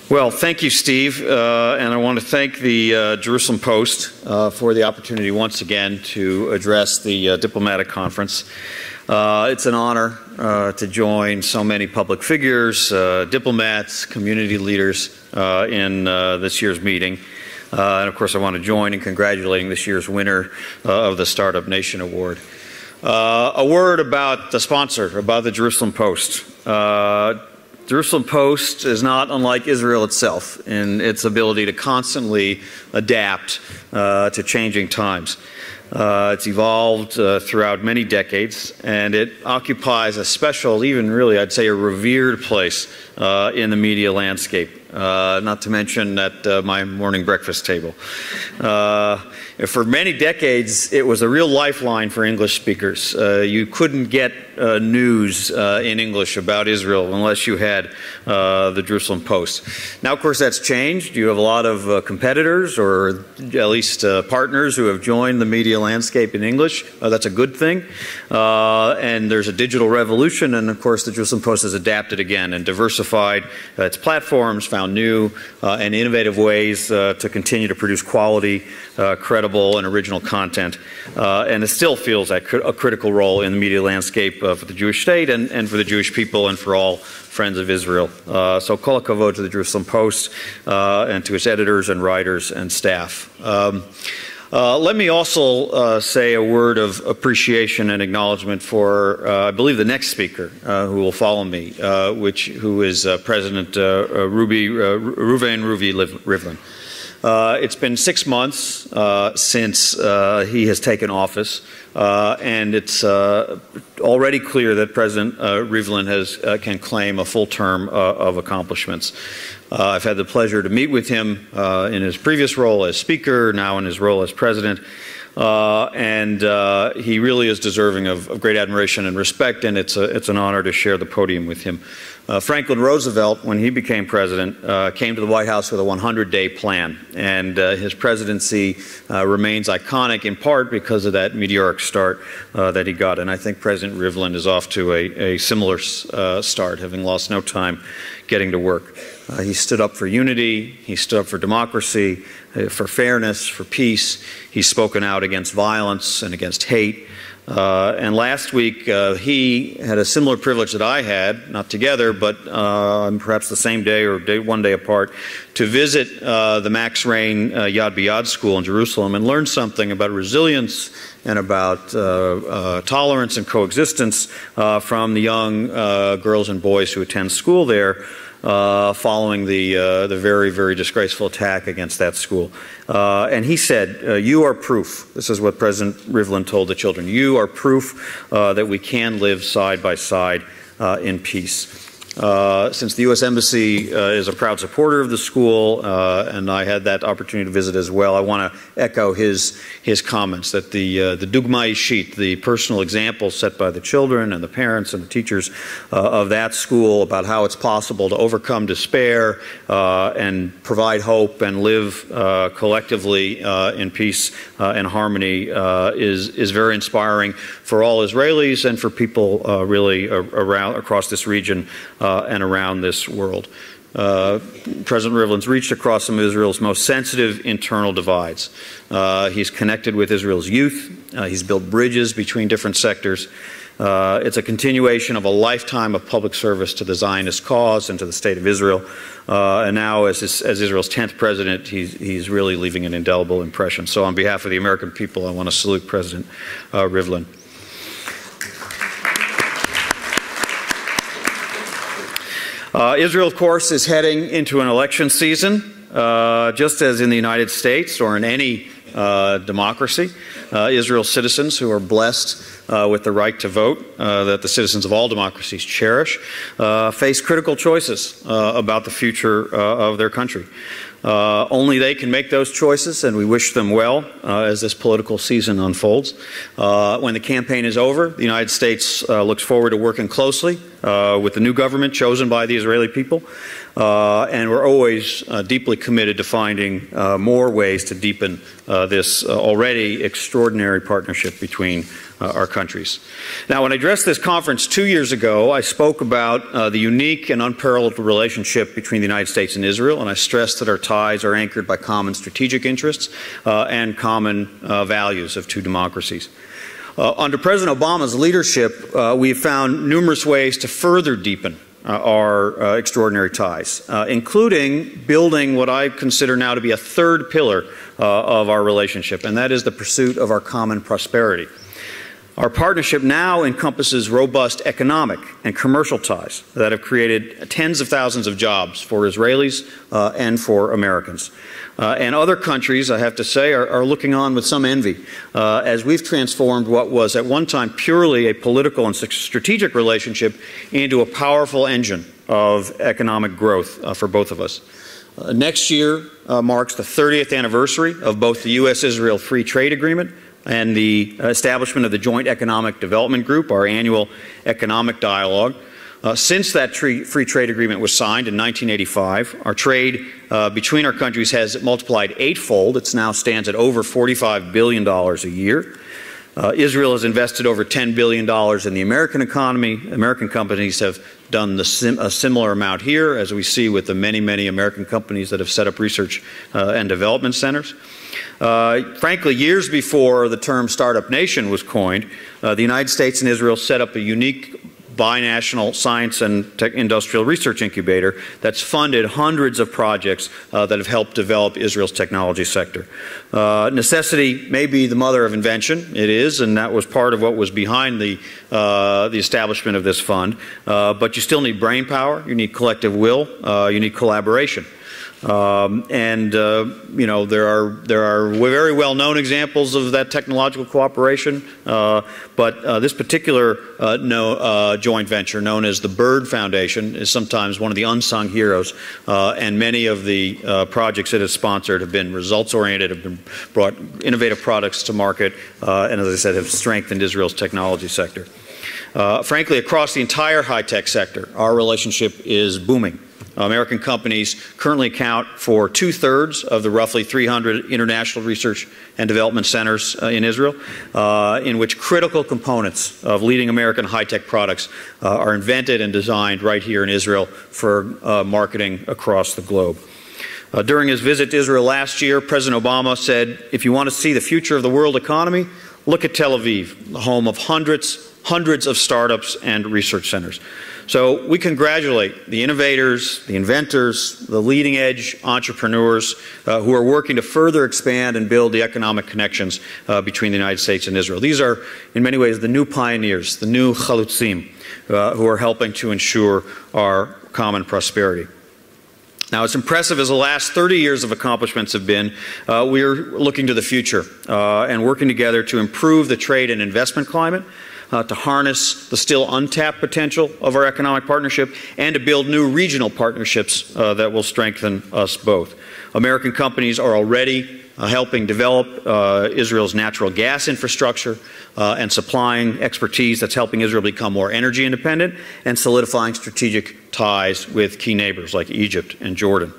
Well, thank you, Steve, and I want to thank the Jerusalem Post for the opportunity once again to address the diplomatic conference. It's an honor to join so many public figures, diplomats, community leaders in this year's meeting. And of course, I want to join in congratulating this year's winner of the Startup Nation Award. A word about the sponsor, about the Jerusalem Post. Jerusalem Post is not unlike Israel itself in its ability to constantly adapt to changing times. It's evolved throughout many decades, and it occupies a special, even really, I'd say, a revered place in the media landscape, not to mention at my morning breakfast table. For many decades, it was a real lifeline for English speakers. You couldn't get news in English about Israel unless you had the Jerusalem Post. Now, of course, that's changed. You have a lot of competitors, or at least partners, who have joined the media landscape in English. That's a good thing. And there's a digital revolution, and of course, the Jerusalem Post has adapted again and diversified its platforms, found new and innovative ways to continue to produce quality, credible, and original content, and it still feels a critical role in the media landscape for the Jewish state and for the Jewish people and for all friends of Israel. So kol hakavod to the Jerusalem Post and to its editors and writers and staff. Let me also say a word of appreciation and acknowledgement for, I believe, the next speaker who will follow me, who is President Reuven Rivlin. It's been 6 months since he has taken office, and it's already clear that President Rivlin can claim a full term of accomplishments. I've had the pleasure to meet with him in his previous role as Speaker, now in his role as President, and he really is deserving of great admiration and respect, and it's an honor to share the podium with him. Franklin Roosevelt, when he became president, came to the White House with a 100-day plan, and his presidency remains iconic in part because of that meteoric start that he got. And I think President Rivlin is off to a similar start, having lost no time getting to work. He stood up for unity, he stood up for democracy, for fairness, for peace. He's spoken out against violence and against hate. And last week, he had a similar privilege that I had, not together, but perhaps the same day or one day apart, to visit the Max Rain Yad B'Yad School in Jerusalem and learn something about resilience and about tolerance and coexistence from the young girls and boys who attend school there. Following the very, very disgraceful attack against that school. And he said, you are proof, this is what President Rivlin told the children, you are proof that we can live side by side in peace. Since the U.S. Embassy is a proud supporter of the school, and I had that opportunity to visit as well, I want to echo his comments that the dugma ishit, the personal example set by the children and the parents and the teachers of that school about how it's possible to overcome despair and provide hope and live collectively in peace and harmony is very inspiring for all Israelis and for people really across this region and around this world. President Rivlin's reached across some of Israel's most sensitive internal divides. He's connected with Israel's youth. He's built bridges between different sectors. It's a continuation of a lifetime of public service to the Zionist cause and to the State of Israel. And now, as Israel's 10th president, he's really leaving an indelible impression. So on behalf of the American people, I want to salute President Rivlin. Israel, of course, is heading into an election season, just as in the United States or in any democracy. Israel's citizens, who are blessed with the right to vote, that the citizens of all democracies cherish, face critical choices about the future of their country. Only they can make those choices, and we wish them well as this political season unfolds. When the campaign is over, the United States looks forward to working closely with the new government chosen by the Israeli people, and we're always deeply committed to finding more ways to deepen this already extraordinary extraordinary partnership between our countries. Now, when I addressed this conference 2 years ago, I spoke about the unique and unparalleled relationship between the United States and Israel, and I stressed that our ties are anchored by common strategic interests and common values of two democracies. Under President Obama's leadership, we have found numerous ways to further deepen our extraordinary ties, including building what I consider now to be a third pillar of our relationship, and that is the pursuit of our common prosperity. Our partnership now encompasses robust economic and commercial ties that have created tens of thousands of jobs for Israelis and for Americans. And other countries, I have to say, are looking on with some envy as we've transformed what was at one time purely a political and strategic relationship into a powerful engine of economic growth for both of us. Next year marks the 30th anniversary of both the U.S.-Israel Free Trade Agreement and the establishment of the Joint Economic Development Group, our annual economic dialogue. Since that free trade agreement was signed in 1985, our trade between our countries has multiplied eightfold. It now stands at over $45 billion a year. Israel has invested over $10 billion in the American economy. American companies have done a similar amount here, as we see with the many, many American companies that have set up research and development centers. Frankly, years before the term startup nation was coined, the United States and Israel set up a unique binational science and industrial research incubator that's funded hundreds of projects that have helped develop Israel's technology sector. Necessity may be the mother of invention. It is, and that was part of what was behind the establishment of this fund. But you still need brain power, you need collective will, you need collaboration. You know, there are very well-known examples of that technological cooperation, but this particular joint venture, known as the Bird Foundation, is sometimes one of the unsung heroes, and many of the projects it has sponsored have been results-oriented, have been brought innovative products to market, and as I said, have strengthened Israel's technology sector. Frankly, across the entire high-tech sector, our relationship is booming. American companies currently account for 2/3 of the roughly 300 international research and development centers in Israel, in which critical components of leading American high-tech products are invented and designed right here in Israel for marketing across the globe. During his visit to Israel last year, President Obama said, if you want to see the future of the world economy, look at Tel Aviv, the home of hundreds of startups and research centers. So we congratulate the innovators, the inventors, the leading-edge entrepreneurs who are working to further expand and build the economic connections between the United States and Israel. These are, in many ways, the new pioneers, the new chalutzim, who are helping to ensure our common prosperity. Now, as impressive as the last 30 years of accomplishments have been, we are looking to the future and working together to improve the trade and investment climate, to harness the still untapped potential of our economic partnership, and to build new regional partnerships that will strengthen us both. American companies are already helping develop Israel's natural gas infrastructure and supplying expertise that's helping Israel become more energy independent and solidifying strategic ties with key neighbors like Egypt and Jordan.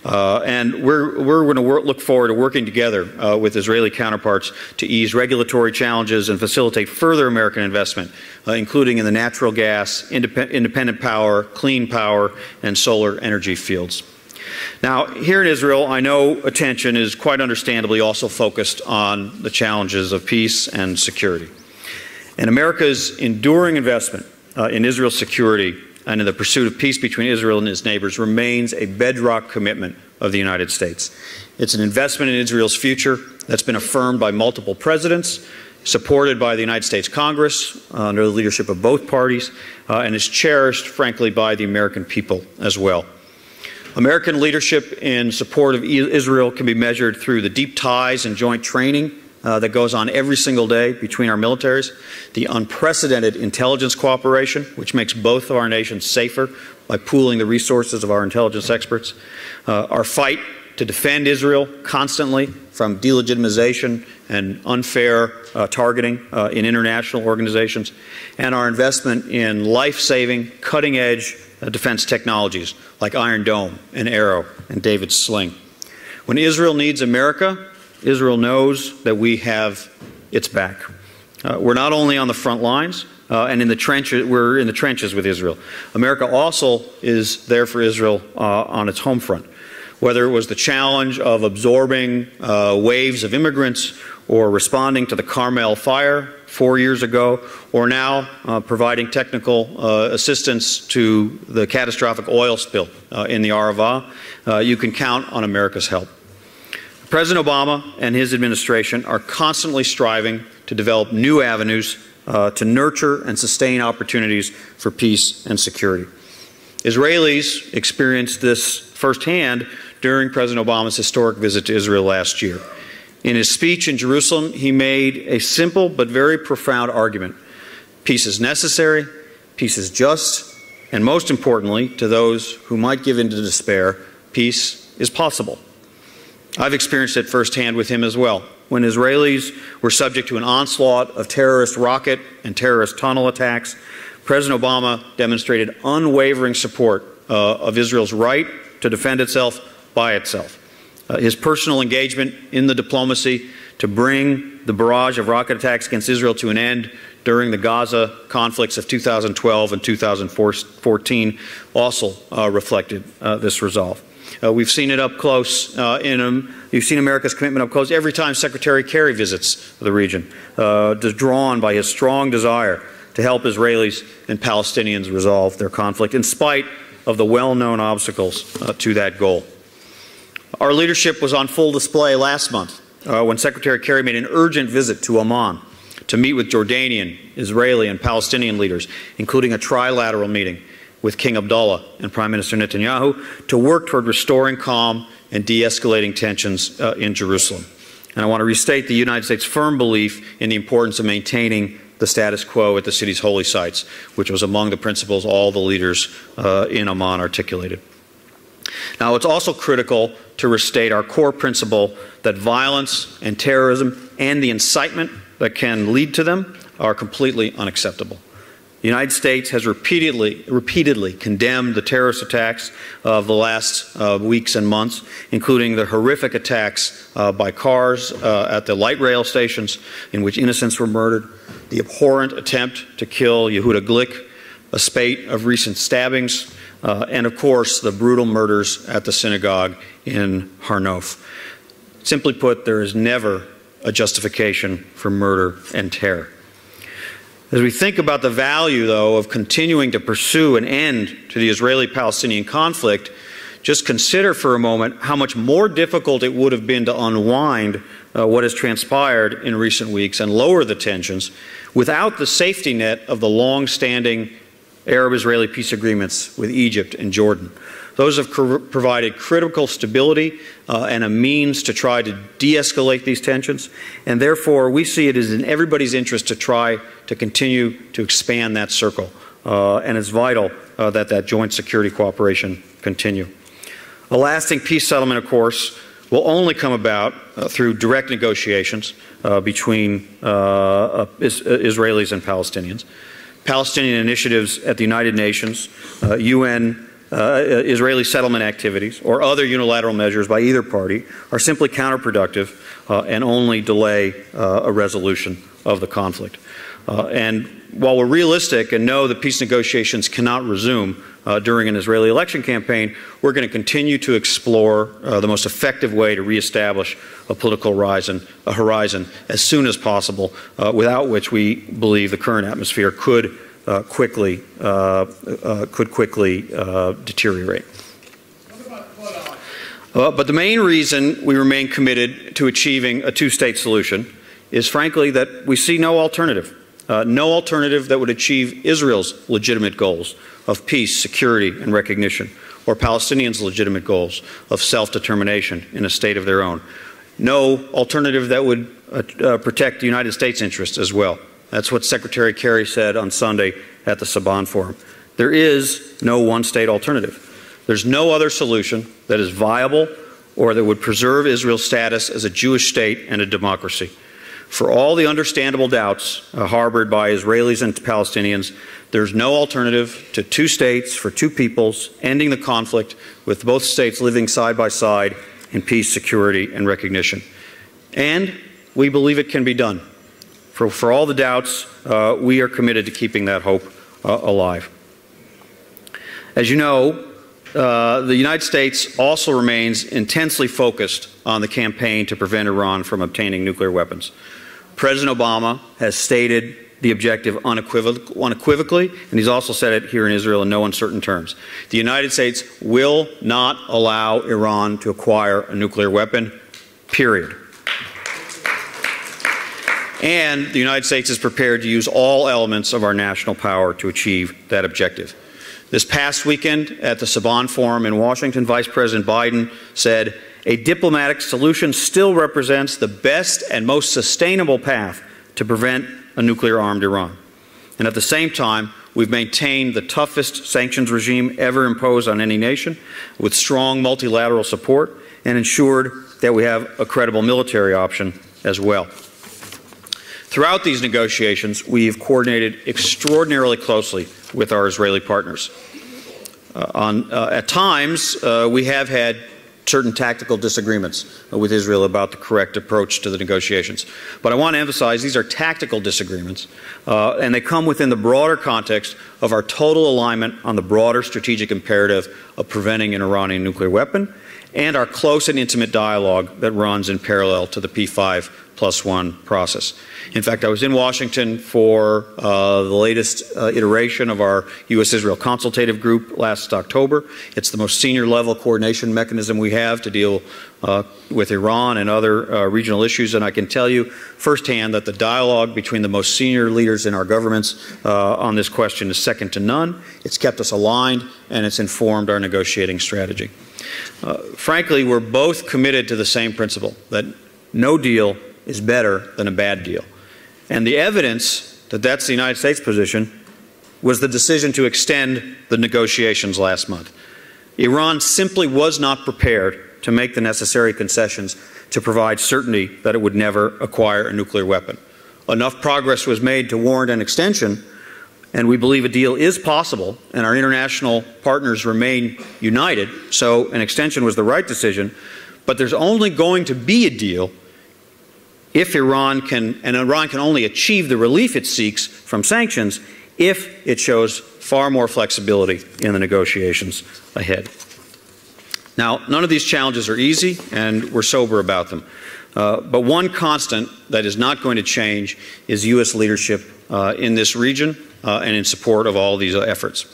And we're going to look forward to working together with Israeli counterparts to ease regulatory challenges and facilitate further American investment, including in the natural gas, independent power, clean power, and solar energy fields. Now, here in Israel, I know attention is quite understandably also focused on the challenges of peace and security. And America's enduring investment in Israel's security and in the pursuit of peace between Israel and its neighbors remains a bedrock commitment of the United States. It's an investment in Israel's future that's been affirmed by multiple presidents, supported by the United States Congress under the leadership of both parties, and is cherished, frankly, by the American people as well. American leadership in support of Israel can be measured through the deep ties and joint training that goes on every single day between our militaries, the unprecedented intelligence cooperation, which makes both of our nations safer by pooling the resources of our intelligence experts, our fight to defend Israel constantly from delegitimization and unfair targeting in international organizations, and our investment in life-saving, cutting-edge defense technologies like Iron Dome and Arrow and David's Sling. When Israel needs America, Israel knows that we have it's back. We're not only on the front lines and in the trenches, we're in the trenches with Israel. America also is there for Israel on its home front. Whether it was the challenge of absorbing waves of immigrants or responding to the Carmel fire 4 years ago, or now providing technical assistance to the catastrophic oil spill in the Arava, you can count on America's help. President Obama and his administration are constantly striving to develop new avenues to nurture and sustain opportunities for peace and security. Israelis experienced this firsthand during President Obama's historic visit to Israel last year. In his speech in Jerusalem, he made a simple but very profound argument. Peace is necessary, peace is just, and most importantly, to those who might give in to despair, peace is possible. I've experienced it firsthand with him as well. When Israelis were subject to an onslaught of terrorist rocket and terrorist tunnel attacks, President Obama demonstrated unwavering support of Israel's right to defend itself by itself. His personal engagement in the diplomacy to bring the barrage of rocket attacks against Israel to an end during the Gaza conflicts of 2012 and 2014 also reflected this resolve. We've seen it up close you've seen America's commitment up close every time Secretary Kerry visits the region, drawn by his strong desire to help Israelis and Palestinians resolve their conflict in spite of the well-known obstacles to that goal. Our leadership was on full display last month when Secretary Kerry made an urgent visit to Amman to meet with Jordanian, Israeli, and Palestinian leaders, including a trilateral meeting with King Abdullah and Prime Minister Netanyahu to work toward restoring calm and de-escalating tensions in Jerusalem. And I want to restate the United States' firm belief in the importance of maintaining the status quo at the city's holy sites, which was among the principles all the leaders in Amman articulated. Now, it's also critical to restate our core principle that violence and terrorism and the incitement that can lead to them are completely unacceptable. The United States has repeatedly condemned the terrorist attacks of the last weeks and months, including the horrific attacks by cars at the light rail stations in which innocents were murdered, the abhorrent attempt to kill Yehuda Glick, a spate of recent stabbings, and of course the brutal murders at the synagogue in Har Nof. Simply put, there is never a justification for murder and terror. As we think about the value, though, of continuing to pursue an end to the Israeli-Palestinian conflict, just consider for a moment how much more difficult it would have been to unwind what has transpired in recent weeks and lower the tensions without the safety net of the long-standing Arab-Israeli peace agreements with Egypt and Jordan. Those have provided critical stability and a means to try to de-escalate these tensions, and therefore we see it as in everybody's interest to try to continue to expand that circle, and it's vital that that joint security cooperation continue. A lasting peace settlement, of course, will only come about through direct negotiations between Israelis and Palestinians. Palestinian initiatives at the United Nations, UN, Israeli settlement activities, or other unilateral measures by either party are simply counterproductive and only delay a resolution of the conflict. And while we're realistic and know that peace negotiations cannot resume during an Israeli election campaign, we're going to continue to explore the most effective way to reestablish a political horizon as soon as possible, without which we believe the current atmosphere could quickly deteriorate. But the main reason we remain committed to achieving a two-state solution is, frankly, that we see no alternative. No alternative that would achieve Israel's legitimate goals of peace, security, and recognition, or Palestinians' legitimate goals of self-determination in a state of their own. No alternative that would protect the United States' interests as well. That's what Secretary Kerry said on Sunday at the Saban Forum. There is no one-state alternative. There's no other solution that is viable or that would preserve Israel's status as a Jewish state and a democracy. For all the understandable doubts harbored by Israelis and Palestinians, there's no alternative to two states for two peoples, ending the conflict with both states living side by side in peace, security, and recognition. And we believe it can be done. For all the doubts, we are committed to keeping that hope alive. As you know, the United States also remains intensely focused on the campaign to prevent Iran from obtaining nuclear weapons. President Obama has stated the objective unequivocally, and he's also said it here in Israel in no uncertain terms. The United States will not allow Iran to acquire a nuclear weapon, period. And the United States is prepared to use all elements of our national power to achieve that objective. This past weekend at the Saban Forum in Washington, Vice President Biden said, "A diplomatic solution still represents the best and most sustainable path to prevent a nuclear-armed Iran." And at the same time, we've maintained the toughest sanctions regime ever imposed on any nation with strong multilateral support and ensured that we have a credible military option as well. Throughout these negotiations, we've coordinated extraordinarily closely with our Israeli partners. At times, we have had certain tactical disagreements with Israel about the correct approach to the negotiations. But I want to emphasize these are tactical disagreements, and they come within the broader context of our total alignment on the broader strategic imperative of preventing an Iranian nuclear weapon and our close and intimate dialogue that runs in parallel to the P5+1 process. In fact, I was in Washington for the latest iteration of our U.S.-Israel consultative group last October. It's the most senior level coordination mechanism we have to deal with Iran and other regional issues, and I can tell you firsthand that the dialogue between the most senior leaders in our governments on this question is second to none. It's kept us aligned, and it's informed our negotiating strategy. Frankly, we're both committed to the same principle, that no deal is better than a bad deal. And the evidence that that's the United States position was the decision to extend the negotiations last month. Iran simply was not prepared to make the necessary concessions to provide certainty that it would never acquire a nuclear weapon. Enough progress was made to warrant an extension, and we believe a deal is possible, and our international partners remain united, so an extension was the right decision. But there's only going to be a deal if Iran can only achieve the relief it seeks from sanctions if it shows far more flexibility in the negotiations ahead. Now, none of these challenges are easy, and we're sober about them. But one constant that is not going to change is U.S. leadership in this region and in support of all these efforts.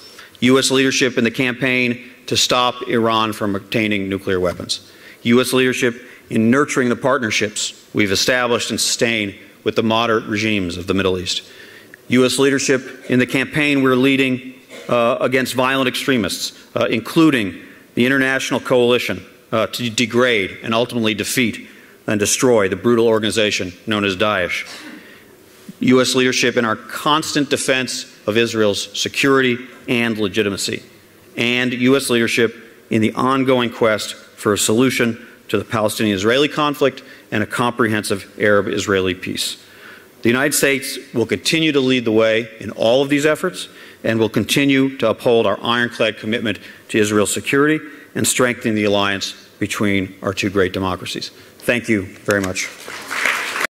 U.S. leadership in the campaign to stop Iran from obtaining nuclear weapons. U.S. leadership in nurturing the partnerships we've established and sustained with the moderate regimes of the Middle East. U.S. leadership in the campaign we're leading against violent extremists, including the international coalition to degrade and ultimately defeat and destroy the brutal organization known as Daesh. U.S. leadership in our constant defense of Israel's security and legitimacy. And U.S. leadership in the ongoing quest for a solution to the Palestinian-Israeli conflict and a comprehensive Arab-Israeli peace. The United States will continue to lead the way in all of these efforts and will continue to uphold our ironclad commitment to Israel's security and strengthen the alliance between our two great democracies. Thank you very much.